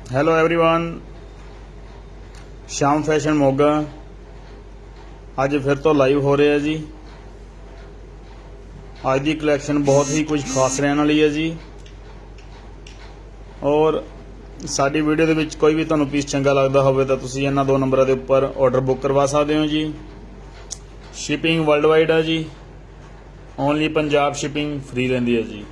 Hello everyone, Shyam fashion Moga अज फिर तो लाइव हो रहा है जी। अज की कलैक्शन बहुत ही कुछ खास रहने वाली है जी। और साडी वीडियो दे विच कोई भी तुहानूं पीस चंगा लगता होवे तां तुसीं इन्हां दो नंबरां दे उपर ऑर्डर बुक करवा सकते हो जी। शिपिंग वर्ल्ड वाइड है जी। ओनली पंजाब शिपिंग फ्री रहिंदी है जी।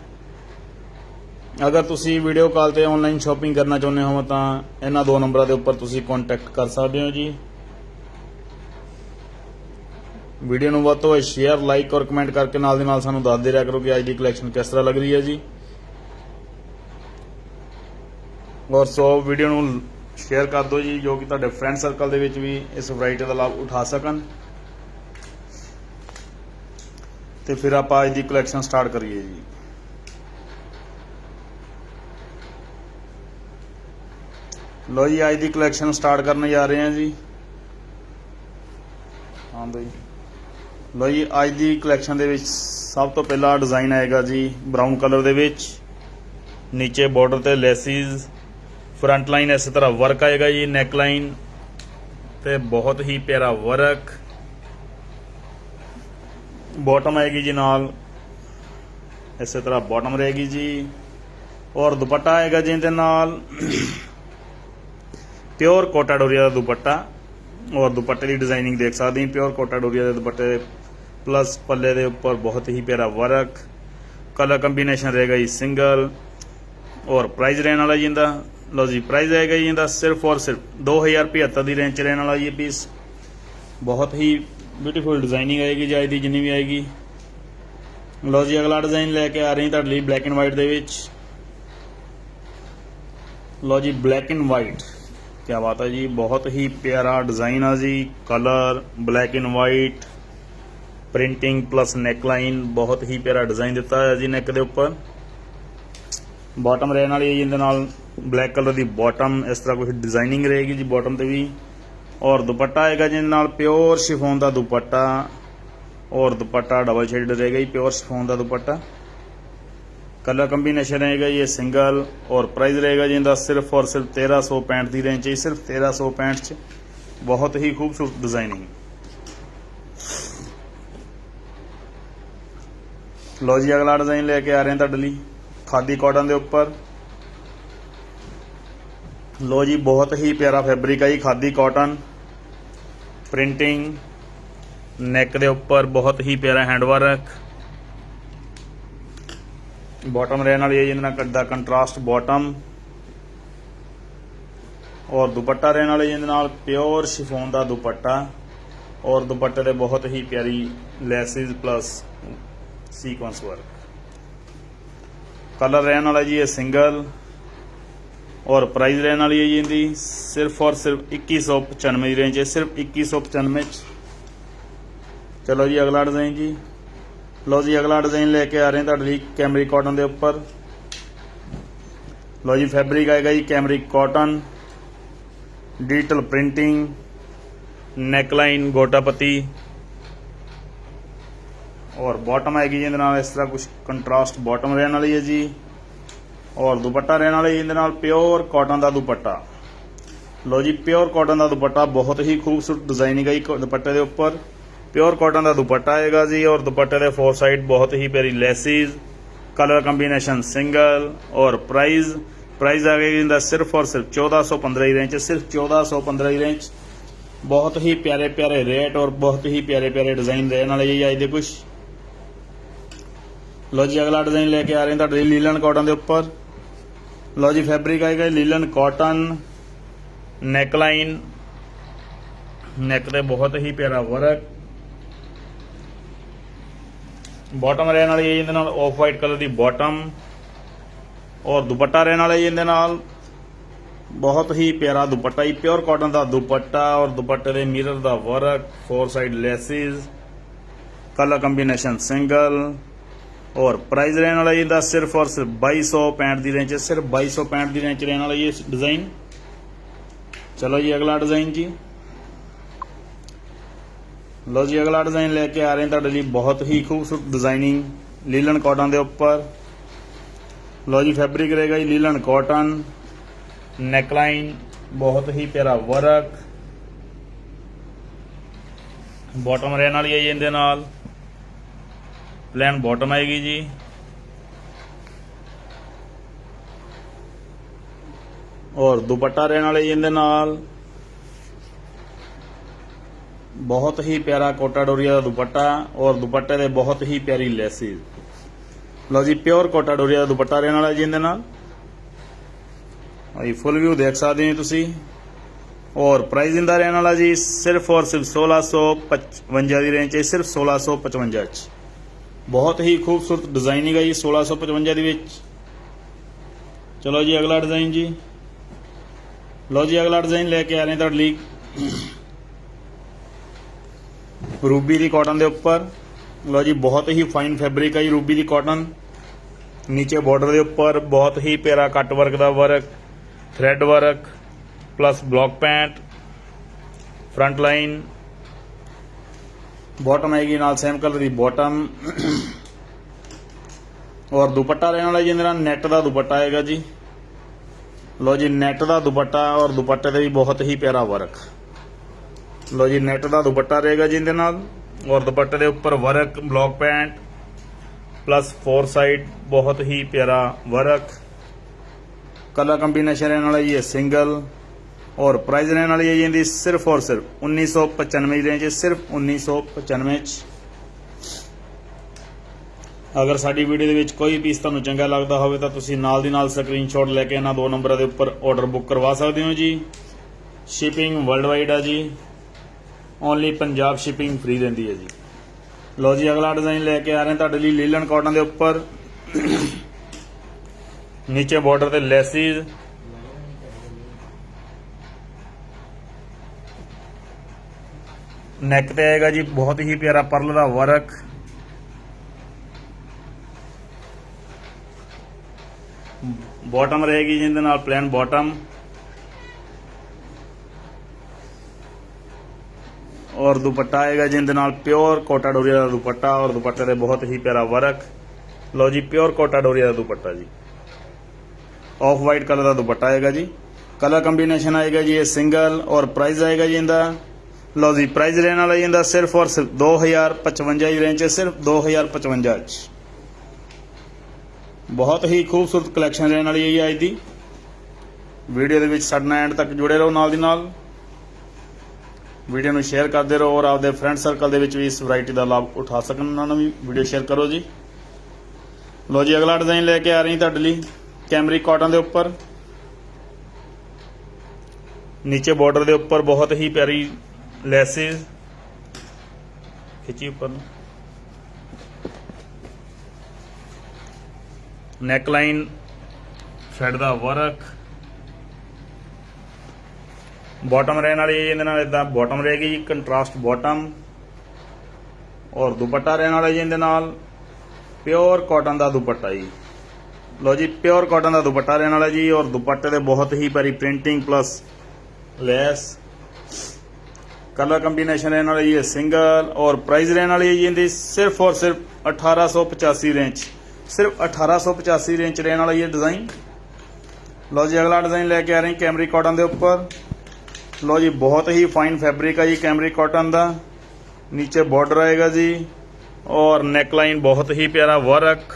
अगर तुसी वीडियो कॉल ते ऑनलाइन शॉपिंग करना चाहुंदे हो तां इन्हां दो नंबरां दे उपर तुसी कॉन्टैक्ट कर सकते हो जी। वीडियो नूं वध तों वध शेयर लाइक और कमेंट करके नाल दी नाल सानूं दस दे रहा करो कि अज दी कलैक्शन किस तरह लग रही है जी। और सो वीडियो नूं शेयर कर दो जी, जो कि तुहाडे फ्रेंड सर्कल दे विच भी इस वैरायटी का लाभ उठा सकन। तो फिर आप अज दी कलैक्शन स्टार्ट करिए जी। लो जी, अज दी कलैक्शन स्टार्ट करने जा रहे हैं जी। हाँ भाई, लो जी, अज दी कलैक्शन दे विच सब तो पहला डिज़ाइन आएगा जी ब्राउन कलर दे विच। नीचे बॉर्डर ते लेसिस, फ्रंट लाइन इस तरह वर्क आएगा जी। नैक लाइन ते बहुत ही प्यारा वर्क। बॉटम आएगी जी नाल इस तरह बॉटम रहेगी जी। और दुपट्टा आएगा जी इहदे नाल प्योर कोटा डोरिया का दुपट्टा। और दुपट्टे की डिजाइनिंग देख सकते हैं, प्योर कोटा डोरिया के दुपट्टे प्लस पल्ले के उपर बहुत ही प्यारा वर्क। कलर कंबीनेशन रहेगा जी सिंगल। और प्राइस रहने वाला जी इनका, लो जी प्राइस आएगा जी इनका सिर्फ और सिर्फ 2075 की रेंज रहने वाला ये पीस। बहुत ही ब्यूटीफुल डिजाइनिंग आएगी जी अज की जिन्नी भी आएगी। लो जी, अगला डिजाइन लैके आ रही तुहाडे लई ब्लैक एंड वाइट दे विच। लो जी, ब्लैक एंड वाइट, क्या बात है जी, बहुत ही प्यारा डिज़ाइन है जी। Colour black and white, printing plus neckline, बहुत ही प्यारा डिज़ाइन दिता है जी नेक के उपर। बॉटम रहने वाली है जी इहदे नाल ब्लैक कलर की बॉटम, इस तरह कुछ डिज़ाइनिंग रहेगी जी बॉटम ते भी। और दुपट्टा आएगा जी नाल प्योर शिफॉन का दुपट्टा। और दुपट्टा डबल शेड रहेगा जी, प्योर शिफॉन का दुपट्टा। कलर कंबीनेशन रहेगा ये सिंगल। और प्राइस रहेगा जी इनका सिर्फ और सिर्फ 1365 की रेंज है, सिर्फ 1365। बहुत ही खूबसूरत डिजाइनिंग। लो जी, अगला डिजाइन लेके आ रहे हैं तुहाडे लई खादी कॉटन के उपर। लो जी, बहुत ही प्यारा फैब्रिक है जी खादी कॉटन। प्रिंटिंग नैक के उपर बहुत ही प्यारा हैंडवर्क। बॉटम रहने वाली है जिन्हें कदा कंट्रास्ट बॉटम। और दुपट्टा रहने वाले जिंदे नाल प्योर शिफॉन का दुपट्टा। और दुपट्टे दे बहुत ही प्यारी लैसिस प्लस सीक्वेंस वर्क। कलर रहने वाला जी ये सिंगल। और प्राइस रहने वाली है जी इनकी सिर्फ और सिर्फ 2195 की रेंज है, सिर्फ 2195। चलो जी, अगला डिज़ाइन जी। लो जी, अगला डिज़ाइन लेके आ रहे हैं तुहाडे लई कैमरिक कॉटन के उपर। लो जी, फैब्रिक आएगा जी cambric cotton. Digital printing, neckline गोटापति। और बॉटम आएगी जी इहदे नाल इस तरह कुछ कंट्रास्ट बॉटम रहने वाली है जी। और दुपट्टा रहने वाला जी इहदे नाल प्योर कॉटन का दुपट्टा। लो जी, प्योर कॉटन का दुपट्टा, बहुत ही खूबसूरत डिजाइनिंग है जी दुपट्टे के उपर। प्योर कॉटन का दुपट्टा आएगा जी। और दुपट्टे के फोर साइड बहुत ही प्यारी लेसिस। Colour combination single. और प्राइस आ गई इनका सिर्फ और सिर्फ 1415 की रेंज, सिर्फ 1415 की रेंज। बहुत ही प्यारे प्यारे रेट और बहुत ही प्यारे प्यारे डिजाइन रहने वाले जी अज दे कुछ। लो जी, अगला डिजाइन लेके आ रहे हैं तुहाडे लीलन कॉटन के उपर। लो जी, फैब्रिक आएगा लीलन कॉटन। नेकलाइन, नैक ते बहुत ही प्यारा वर्क। बॉटम रहने वाली है जिंदे नाल ऑफ वाइट कलर की बॉटम। और दुपट्टा रहने वाला है जिंदे नाल बहुत ही प्यारा दुपट्टा ही प्योर कॉटन का दुपट्टा। और दुपट्टे के मिरर का work, four side laces, colour combination single. और प्राइस रहने वाला इनका सिर्फ और सिर्फ 2265 की रेंज है, सिर्फ 2265 की रेंज रहने वाला ये डिज़ाइन। चलो जी, अगला डिज़ाइन जी। लो जी, अगला डिज़ाइन लेके आ रहे हैं तुहाडे लई बहुत ही खूबसूरत डिज़ाइनिंग लीलन कॉटन के उपर। लो जी, फैब्रिक रहेगा जी लीलन कॉटन। नेकलाइन बहुत ही प्यारा वर्क, बॉटम रहने वाली है जी, इहदे नाल प्लेन बॉटम आएगी जी। और दुपट्टा रहने वाले जी इहदे नाल, बहुत ही प्यारा कोटा डोरिया का दुपट्टा और दुपट्टे दे बहुत ही प्यारी लैसिस। लो जी प्योर कोटा डोरिया का दुपट्टा रहने वाला जी इहदे नाल। फुल व्यू देख सकते हो तुसी। और प्राइस इनका रहने वाला जी सिर्फ और सिर्फ 1655 की रेंज है, सिर्फ 1655। बहुत ही खूबसूरत डिजाइनिंग है जी 1655 दी विच। चलो जी अगला डिजाइन जी। लो जी अगला डिजाइन लेके आ रहे हैं तुहाडे लई रूबी दी कॉटन के उपर। लो जी बहुत ही फाइन फैब्रिक है जी रूबी दी कॉटन। नीचे बॉर्डर के उपर बहुत ही प्यारा कट वर्क का work, thread work plus block pant, front line, bottom आएगी नाल सेम कलर की बॉटम। और दुपट्टा रहने वाला जी मेरा नैट का दुपट्टा आएगा जी। लो जी नैट का दुपट्टा और दुपट्टे से भी बहुत ही प्यारा वर्क। लो जी नैट का दुपट्टा रहेगा जी इहदे नाल और दुपट्टे के उपर work, block paint plus 4 side बहुत ही प्यारा वर्क। कलर कंबीनेशन रहने वाला जी है सिंगल। और प्राइस रहने वाली है जी इहदी सिर्फ और सिर्फ 1995 की रेंज है, सिर्फ 1995। अगर साडी वीडियो दे विच कोई पीस तुहानूं चंगा लगदा होवे तां तुसीं नाल दी नाल स्क्रीनशॉट लैके इन्हां 2 नंबरां दे उपर ऑर्डर बुक करवा सकदे हो जी। शिपिंग वर्ल्ड वाइड है जी, ओनली पंजाब शिपिंग फ्री रहिंदी है जी। लो जी अगला डिजाइन लैके आ रहे हैं तुहाडे लई लीलन कॉटन के उपर। नीचे बॉर्डर ते लैसिस, नैक ते आएगा जी बहुत ही प्यारा पर्ल का वर्क। बॉटम रहेगी जिंदे नाल प्लेन बॉटम। और दुपट्टा आएगा जिंदे नाल प्योर कोटा डोरिया का दुपट्टा और दुपट्टे दे बहुत ही प्यारा वर्क। लो जी प्योर कोटा डोरिया का दुपट्टा जी, ऑफ वाइट कलर का दुपट्टा आएगा जी। कलर कंबीनेशन आएगा जी ये सिंगल। और प्राइस आएगा जी इनका, लो जी प्राइस रहने वाला जी इनका सिर्फ और सिर्फ 2055 की रेंज है, सिर्फ 2055। बहुत ही खूबसूरत कलैक्शन रहने वाली है अज की। वीडियो के साडे एंड तक जुड़े रहो, नाल दी नाल वीडियो में शेयर करते रहो और आपके फ्रेंड सर्कल के भी इस वैरायटी का लाभ उठा सकन, उन्होंने भी वीडियो शेयर करो जी। लो जी अगला डिजाइन लेके आ रही तुहाडे लई कैमरिक कॉटन के उपर। नीचे बॉर्डर के उपर बहुत ही प्यारी लैसिस खिंची ऊपर, नैकलाइन थ्रेड का वर्क। बॉटम रहने वाली है इहदे नाल इदां बॉटम रहेगी जी कंट्रास्ट बॉटम। और दुपट्टा रहने वाला जी इहदे नाल प्योर कॉटन का दुपट्टा जी। लो जी प्योर कॉटन का दुपट्टा रहने वाला जी। और दुपट्टे दे बहुत ही प्यारी printing plus lace. Colour combination रहने वाली है सिंगल। और प्राइस रहने वाली है जी इनकी सिर्फ और सिर्फ 1885 रेंज, सिर्फ 1885 रेंज रहने वाला ये डिज़ाइन। लो जी अगला डिज़ाइन लेके आ रहे हैं कैमरिक कॉटन के उपर। लो जी बहुत ही फाइन फैब्रिक है जी कैमरिक कॉटन का। नीचे बॉर्डर आएगा जी और नेकलाइन बहुत ही प्यारा वर्क।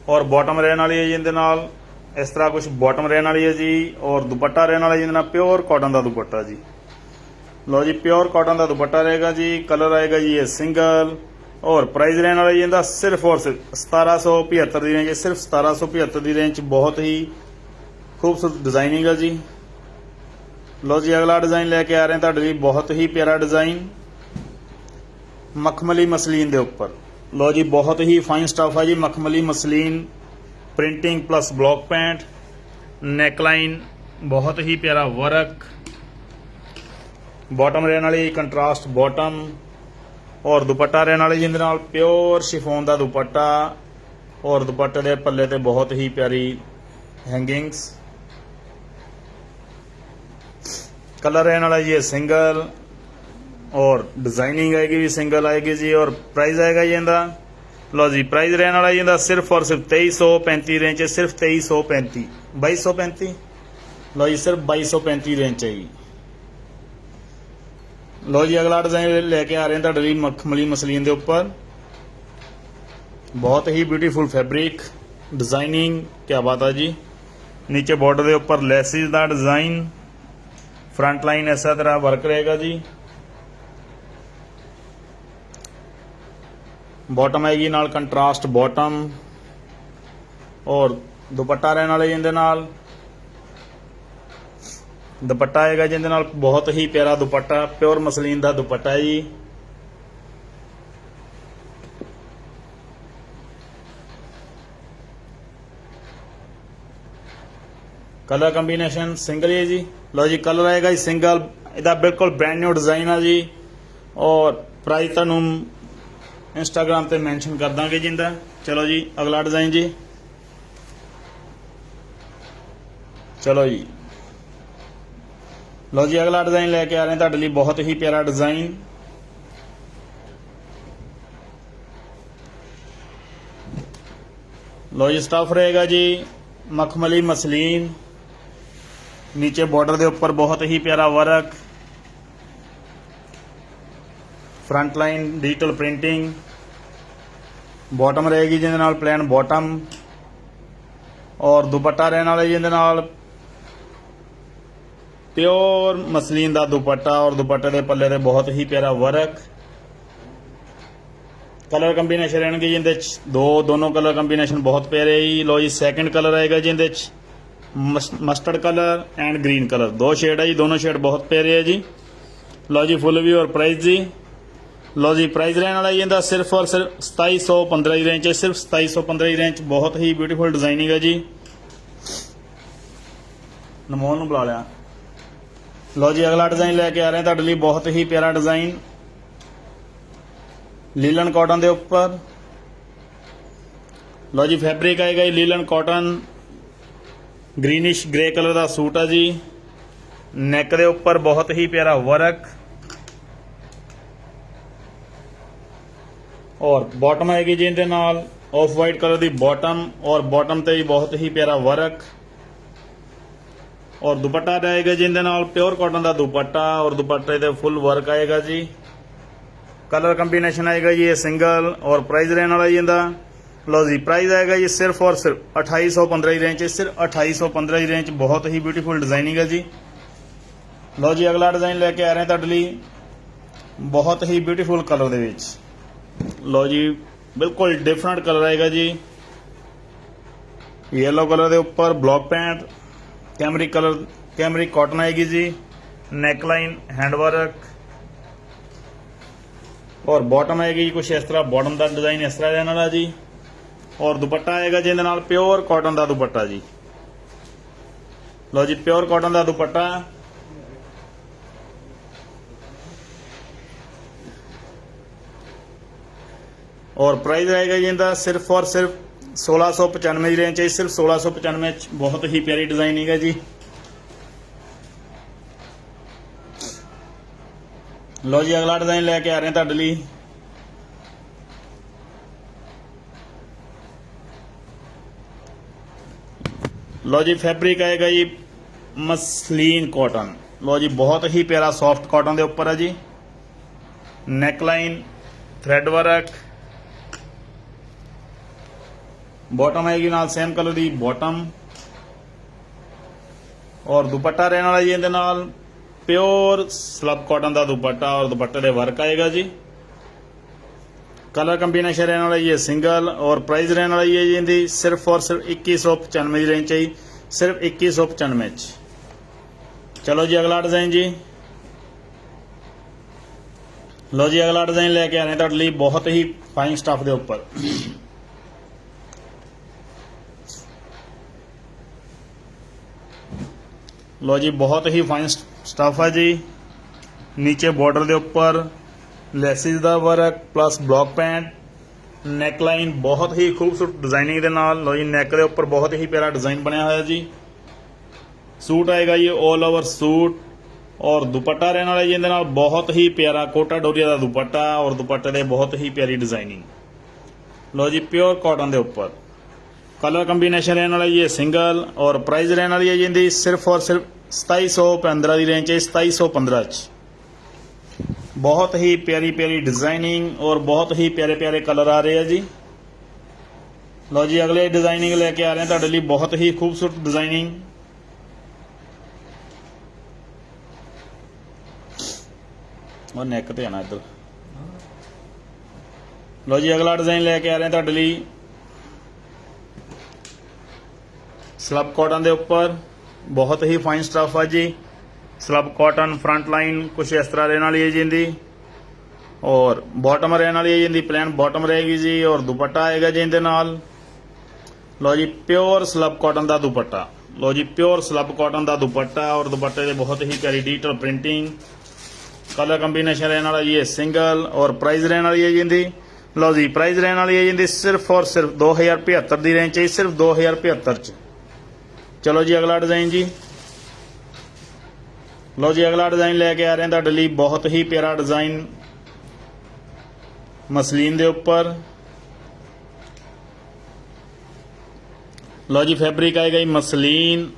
और बॉटम रहने वाली है जी इहदे नाल इस तरह कुछ बॉटम रहने वाली है जी। और दुपट्टा रहने वाला जी प्योर कॉटन का दुपट्टा जी। लो जी प्योर कॉटन का दुपट्टा रहेगा जी। कलर आएगा जी ये सिंगल। और प्राइस रहने वाला जी इनका सिर्फ और सिर्फ 1775 की रेंज, सिर्फ 1775 की रेंज। बहुत ही खूबसूरत डिजाइनिंग है जी। लो जी अगला डिजाइन लेके आ रहे हैं तुहाडे लई बहुत ही प्यारा डिजाइन मखमली मसलीन के उपर। लो जी बहुत ही फाइन स्टफ है जी मखमली muslin, printing plus block pant, neckline बहुत ही प्यारा वर्क। बॉटम रहने वाली कंट्रास्ट बॉटम। और दुपट्टा रहने वाली जिंदे नाल प्योर शिफोन का दुपट्टा। और दुपट्टे के पल्ले ते बहुत ही प्यारी हैंगिंग्स। कलर रहने वाला जी सिंगल। और डिजाइनिंग आएगी भी सिंगल आएगी जी। और प्राइस आएगा जी इनका लो जी प्राइस रहने वाला जी सिर्फ और सिर्फ 2335 रेंज है, सिर्फ 2335 2235। लो जी सिर्फ 2235 रेंज है जी। लो जी अगला डिजाइन लेके आ रहे हैं ਤੁਹਾਡੇ ਲਈ मखमली मसलीन के उपर, बहुत ही ब्यूटीफुल फैब्रिक डिजाइनिंग, क्या बात है जी। नीचे बॉर्डर के उपर लैसिस का डिजाइन, फ्रंट लाइन इस तरह वर्क रहेगा जी। बॉटम आएगी नाल कंट्रास्ट बॉटम, और दुपट्टा रहने वाले जिंदे नाल दुपट्टा आएगा जिंदे नाल बहुत ही प्यारा दुपट्टा, प्योर मसलीन का दुपट्टा है जी। कलर कंबीनेशन सिंगल ही है जी। लो जी कलर आएगा जी सिंगल, इसका बिल्कुल ब्रांड न्यू डिजाइन है जी। और प्राइस तुहानू इंस्टाग्राम पे मैंशन कर देंगे जिंदा। चलो जी अगला डिजाइन जी। चलो जी लो जी अगला डिजाइन लेके आ रहे हैं तुहाडे लई, बहुत ही प्यारा डिजाइन। लो जी स्टफ रहेगा जी मखमली मसलीन, नीचे बॉर्डर के उपर बहुत ही प्यारा work, front line digital printing, bottom रहेगी जिंदे नाल प्लेन बॉटम, और दुपट्टा रहने वाला जिंदे नाल प्योर मसलीन का दुपट्टा, और दुपट्टे के पल्ले ते बहुत ही प्यारा वर्क। कलर कंबीनेशन रहने जिंदे दोनों कलर कंबीनेशन बहुत प्यारे ही। लो जी सैकेंड कलर आएगा जिंदे mustard colour and green colour, दो शेड है जी, दोनों शेड बहुत प्यारे है जी। लो जी फुल व्यू और प्राइस जी। लो जी प्राइस रहने वाला जी इनका सिर्फ और सिर्फ 2715 की रेंज है, सिर्फ 2715 की रेंज, बहुत ही ब्यूटीफुल डिजाइनिंग है जी। नमोल नूं बुला लिया। लो जी अगला डिजाइन लेके आ रहे हैं तुहाडे लई, बहुत ही प्यारा डिजाइन लीलन कॉटन के उपर। लो जी फैब्रिक आएगा जी linen cotton, greenish grey colour का सूट है जी। नैक के उपर बहुत ही प्यारा वर्क, और बॉटम आएगी जी इहदे नाल ऑफ वाइट कलर की बॉटम, और बॉटम ते भी बहुत ही प्यारा वर्क, और दुपट्टा आएगा जी इहदे नाल प्योर कॉटन का दुपट्टा, और दुपट्टे ते फुल वर्क आएगा जी। कलर कंबीनेशन आएगा जी ये सिंगल, और प्राइस रहने वाला जी इहदा। लो जी प्राइस आएगा जी सिर्फ और सिर्फ 2815 की रेंज है, सिर्फ 2815 की रेंज, बहुत ही ब्यूटीफुल डिजाइनिंग है जी। लो जी अगला डिजाइन लेके आ रहे हैं तुहाडे लई, बहुत ही ब्यूटीफुल कलर दे विच। लो जी बिल्कुल डिफरेंट कलर आएगा जी, येलो कलर के उपर ब्लॉक पैंट, कैमरिक कॉटन आएगी जी। नेकलाइन हैंडवर्क, और बॉटम आएगी जी कुछ इस तरह, बॉटम का डिजाइन इस तरह रहने वाला जी। और दुपट्टा आएगा जिहदे नाल प्योर कॉटन का दुपट्टा जी। लो जी प्योर कॉटन का दुपट्टा, और प्राइस आएगा जी इनका सिर्फ और सिर्फ 1695 की रेंज है, सिर्फ 1695, बहुत ही प्यारी डिजाइनिंग है जी। लो जी अगला डिजाइन लेके आ रहे हैं तुहाडे लई, लो जी फैब्रिक आएगा जी मसलीन कॉटन। लो जी बहुत ही प्यारा सॉफ्ट कॉटन के उपर है जी। नेकलाइन थ्रेड वर्क, बॉटम आएगी नाल सेम कलर की बॉटम, और दुपट्टा रहने वाला जी इहदे नाल प्योर स्लब कॉटन का दुपट्टा, और दुपट्टे दे वर्क आएगा जी। कलर कंबीनेशन रहने वाला ये सिंगल, और प्राइस रहने वाला ये जी इनकी सिर्फ और सिर्फ 2195 की रेंज है, सिर्फ 2195। चलो जी अगला डिजाइन जी। लो जी अगला डिजाइन लेके आ रहे हैं तुहाडे लई, बहुत ही फाइन स्टफ के उपर। लो जी बहुत ही फाइन स्टफ है जी। नीचे बॉर्डर के उपर लैसिस का वर्क प्लस ब्लॉक पैंट, नैकलाइन बहुत ही खूबसूरत डिजाइनिंग के नाल। लो जी नैक के उपर बहुत ही प्यारा डिजाइन बनया हुआ जी। सूट आएगा ये ऑल ओवर सूट, और दुपट्टा रहने वाला जिहदे नाल बहुत ही प्यारा कोटा डोरिया का दुपट्टा, और दुपट्टे दे बहुत ही प्यारी डिजाइनिंग। लो जी प्योर कॉटन के उपर कलर कंबीनेशन रहने वाला जी सिंगल और प्राइस रहने वाली है जी इनकी सिर्फ और सिर्फ 2715 की रेंज है 2715 बहुत ही प्यारी प्यारी डिजाइनिंग और बहुत ही प्यारे प्यारे कलर आ रहे हैं जी। लो जी अगले डिजाइनिंग लेके आ रहे हैं तुहाडे लई बहुत ही खूबसूरत डिजाइनिंग। और नैक ते आना इधर। लो जी अगला डिजाइन लेके आ रहे हैं तुहाडे लई स्लब कॉटन के उपर बहुत ही फाइन स्टफ है जी। स्लब कॉटन फ्रंट लाइन कुछ इस तरह रहने वाली है जी इनकी और बॉटम रहने वाली है जी इनकी प्लेन बॉटम रहेगी जी और दुपट्टा आएगा जी इनके नाल। लो जी प्योर स्लब कॉटन का दुपट्टा। लो जी प्योर स्लब कॉटन का दुपट्टा और दुपट्टे से बहुत ही प्यारी डिजिटल प्रिंटिंग कलर कंबीनेशन रहने वाला जी सिंगल और प्राइस रहने वाली है जी इनकी। लो जी प्राइस रहने वाली है जी इनकी सिर्फ और सिर्फ 2075 की रेंज चाहिए सिर्फ 2075 चलो जी अगला डिजाइन जी। लो जी अगला डिजाइन लेके आ रहे हैं तुहाडे लई बहुत ही प्यारा डिजाइन मसलीन के उपर। लो जी फैब्रिक आएगा जी मसलीन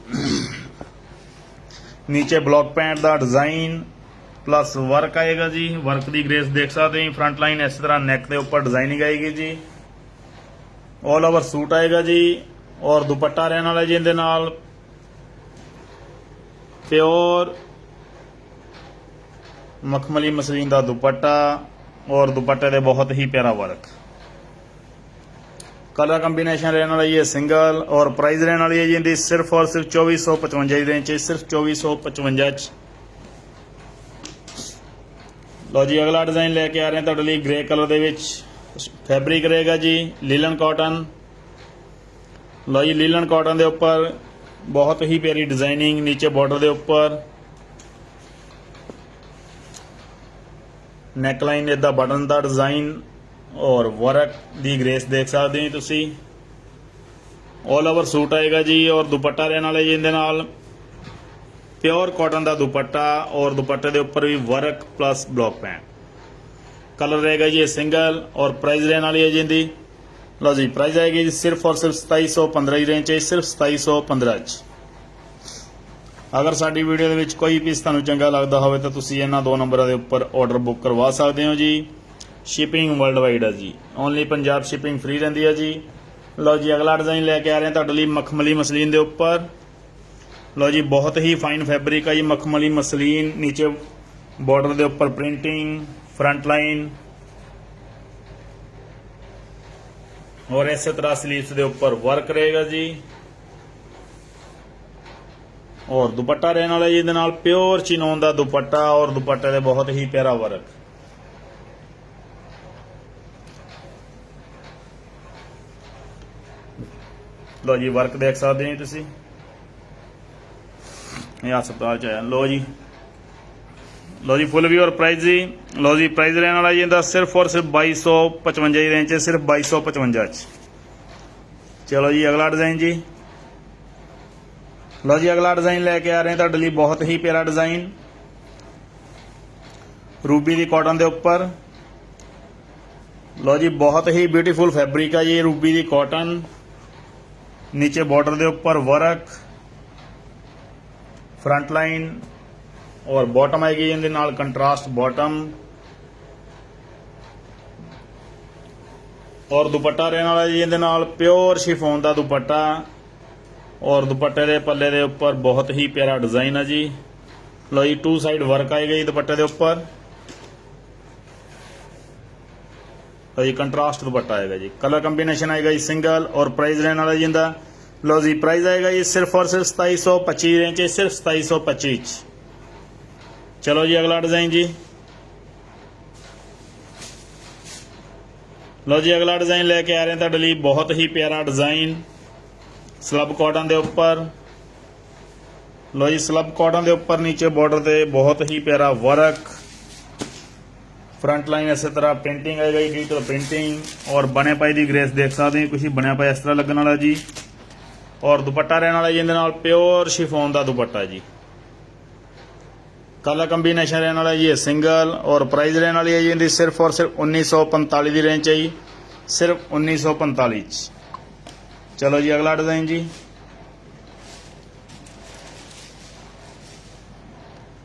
नीचे ब्लॉक पैंट का डिजाइन प्लस वर्क आएगा जी। वर्क की ग्रेस देख सकते हैं फ्रंट लाइन इस तरह नैक के उपर डिजाइनिंग आएगी जी। ऑल ओवर सूट आएगा जी और दुपट्टा रहने वाला जी इहदे नाल प्योर मखमली मसलीन का दुपट्टा और दुपट्टे दे बहुत ही प्यारा वर्क कलर कंबीनेशन रहने वाला ये सिंगल और प्राइस रहने वाली है जी इनकी सिर्फ और सिर्फ 2455 की रेंज सिर्फ 2455। लो जी अगला डिजाइन लेके आ रहे हैं तुहाडे लई ग्रे कलर दे विच फैब्रिक रहेगा जी लीलन कॉटन। लो जी लीलन कॉटन के उपर बहुत ही प्यारी डिजाइनिंग नीचे बॉर्डर के उपर नैकलाइन इदा बटन का डिजाइन और वर्क दी ग्रेस देख सकते हैं तुसी। ऑल ओवर सूट आएगा जी और दुपट्टा रहने वाला जी इहदे नाल प्योर कॉटन का दुपट्टा और दुपट्टे के उपर भी work plus block pant colour रहेगा जी सिंगल और प्राइस रहने वाली है जी इनकी। लो जी प्राइस आएगी जी सिर्फ और सिर्फ 2715 की रेंज है सिर्फ 2715। अगर साडी वीडियो दे विच कोई पीस तुहानूं चंगा लगदा होवे तां तुसीं इन्हां दो नंबरां दे उपर ऑर्डर बुक करवा सकते हो जी। शिपिंग वर्ल्ड वाइड है जी ओनली पंजाब शिपिंग फ्री रहिंदी है जी। लो जी अगला डिजाइन लेके आ रहे हैं तुहाडे लई मखमली मसलीन के उपर। लो जी बहुत ही फाइन फैब्रिक है जी मखमली मसलीन नीचे बॉर्डर के उपर प्रिंटिंग फ्रंट लाइन और इस तरह स्लीव्स के उपर वर्क रहेगा जी और दुपट्टा रहने वाला जी इहदे नाल प्योर चिनोन का दुपट्टा और दुपट्टे दे बहुत ही प्यारा वर्क। लो जी वर्क देख सकते हैं तुसी ये हस्पताल च आया। लो जी फुल व्यू और प्राइस जी। लो जी प्राइस रहने वाला जी इनका सिर्फ और सिर्फ 2255 की रेंज है सिर्फ 2255। चलो जी अगला डिजाइन जी। लो जी अगला डिजाइन लेके आ रहे हैं तुहाडे लई बहुत ही प्यारा डिजाइन रूबी दी कॉटन के उपर। लो जी बहुत ही ब्यूटीफुल फैब्रिक है जी रूबी दी कॉटन नीचे बॉर्डर के उपर वर्क फ्रंट लाइन और बॉटम आएगी इनके नाल कंट्रास्ट बॉटम और दुपट्टा रहने वाला जी इहदे नाल प्योर शिफॉन का दुपट्टा और दुपट्टे के पल्ले के उपर बहुत ही प्यारा डिजाइन है जी। लो जी टू साइड वर्क आएगा जी दुपट्टे के उपर। लो जी कंट्रास्ट दुपट्टा आएगा जी कलर कंबीनेशन आएगा जी सिंगल और प्राइस रहने वाला जी इनका। लो जी प्राइस आएगा जी सिर्फ और सिर्फ 2725 रेंज सिर्फ 2725। चलो जी अगला डिजाइन जी। लो जी अगला डिजाइन लेके आ रहे हैं तुहाडे लई बहुत ही प्यारा डिजाइन स्लब कॉटन के उपर। लो जी स्लब कॉटन के उपर नीचे बॉर्डर से बहुत ही प्यारा वर्क फ्रंट लाइन इस तरह प्रिंटिंग आएगा जी डिजिटल प्रिंटिंग और बने पाई की ग्रेस देख सकते हैं कुछ बनया पाया इस तरह लगने वाला जी और दुपट्टा रहने वाला जी इहदे नाल प्योर शिफॉन का दुपट्टा जी कलर कंबीनेशन रहने वाला जी सिंगल और प्राइस रहने वाली है जी इनकी सिर्फ और सिर्फ 1945 की रेंज है जी सिर्फ 1945 च। चलो जी अगला डिज़ाइन जी।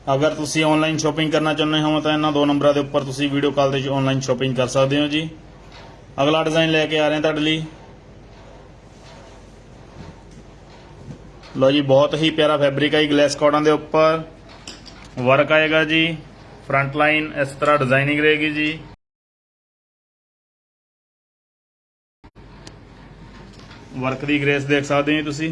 अगर तुसी ऑनलाइन शॉपिंग करना चाਹੁੰਦੇ ਹੋ ਤਾਂ ਇਹਨਾਂ ਦੋ ਨੰਬਰਾਂ ਦੇ ਉੱਪਰ ਤੁਸੀਂ ਵੀਡੀਓ ਕਾਲ ਤੇ ਆਨਲਾਈਨ ਸ਼ਾਪਿੰਗ ਕਰ ਸਕਦੇ ਹੋ ਜੀ। ਅਗਲਾ ਡਿਜ਼ਾਈਨ ਲੈ ਕੇ ਆ ਰਹੇ ਹਾਂ ਤੁਹਾਡੇ ਲਈ। ਲਓ ਜੀ ਬਹੁਤ ਹੀ ਪਿਆਰਾ ਫੈਬਰਿਕ ਹੈ ਜੀ, ਗਲੈਸ ਕਾਟਨ ਦੇ ਉੱਪਰ वर्क आएगा जी। फ्रंट लाइन इस तरह डिजाइनिंग रहेगी जी। वर्क की ग्रेस देख सकते हैं तुसी।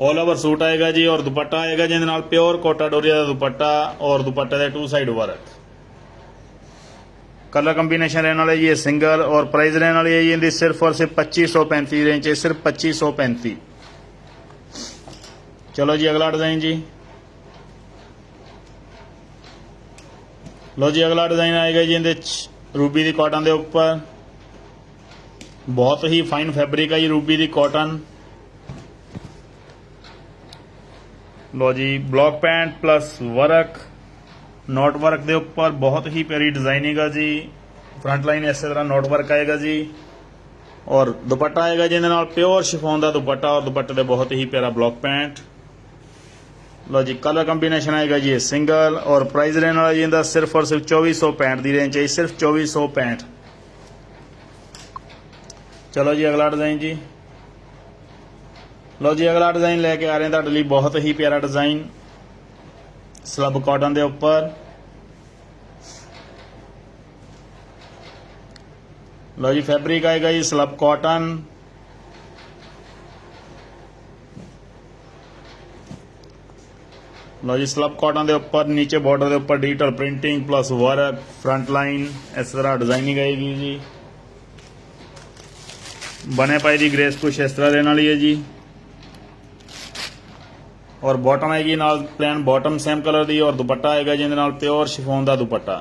ऑल ओवर सूट आएगा जी और दुपट्टा आएगा जिहदे नाल प्योर कोटा डोरिया का दुपट्टा और दुपट्टे के 2 साइड वर्क। कलर कंबीनेशन रहने वाला ये सिंगल और प्राइस रहने वाली है जी सिर्फ और सिर्फ 2535 रेंज है, सिर्फ 2535। चलो जी अगला डिज़ाइन जी। लो जी अगला डिज़ाइन आएगा जी इहदे रूबी दी कॉटन के उपर बहुत ही फाइन फैब्रिक है जी, रूबी दी कॉटन। लो जी block paint plus work, knot work के उपर बहुत ही प्यारी डिजाइनिंग है जी। फ्रंट लाइन इस तरह नोट वर्क आएगा जी और दुपट्टा आएगा जिहदे नाल प्योर शिफॉन का दुपट्टा और दुपट्टे पे बहुत ही प्यारा ब्लॉक पैंट। लो जी कलर कंबीनेशन आएगा जी सिंगल और प्राइस रहने वाला जी इनका सिर्फ और सिर्फ 2465 की रेंज है, सिर्फ 2465। चलो जी अगला डिज़ाइन जी। लो जी अगला डिज़ाइन लेके आ रहे हैं तुहाडे लई बहुत ही प्यारा डिज़ाइन स्लब कॉटन के उपर। लो जी फैब्रिक आएगा जी स्लब कॉटन। लो जी स्लब कॉटन के उपर नीचे बॉर्डर के उपर digital printing plus work, front line इस तरह डिजाइनिंग आएगी जी। बने पाए की ग्रेस कुछ इस तरह रहने वाली है जी और बॉटम आएगी नाल प्लेन बॉटम सेम कलर दी और दुपट्टा आएगा जिहदे नाल प्योर शिफॉन का दुपट्टा।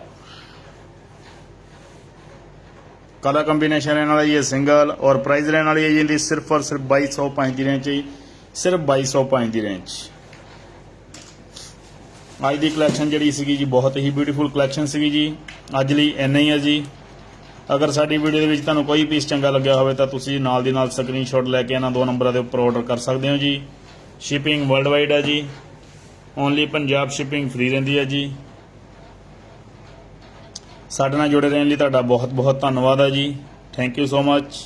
कलर कंबीनेशन रहने वाला ये सिंगल और प्राइस रहने वाली है जी सिर्फ और सिर्फ 2205 की रेंज, सिर्फ 2205 की रेंज। अज की कलैक्शन जी सी जी बहुत ही ब्यूटीफुल कलैक्शन सी जी। अज लई इन्ना ही है जी। अगर साडी वीडियो के तुहानूं कोई पीस चंगा लग्या होवे तां तुसीं नाल दी नाल स्क्रीनशॉट लैके इन्हां 2 नंबरां दे उपर ऑर्डर कर सकते हो जी। शिपिंग वर्ल्ड वाइड है जी, ओनली पंजाब शिपिंग फ्री रहिंदी है जी। साडे नाल जुड़े रहने लई तुहाडा बहुत बहुत धन्नवाद है जी। Thank you so much.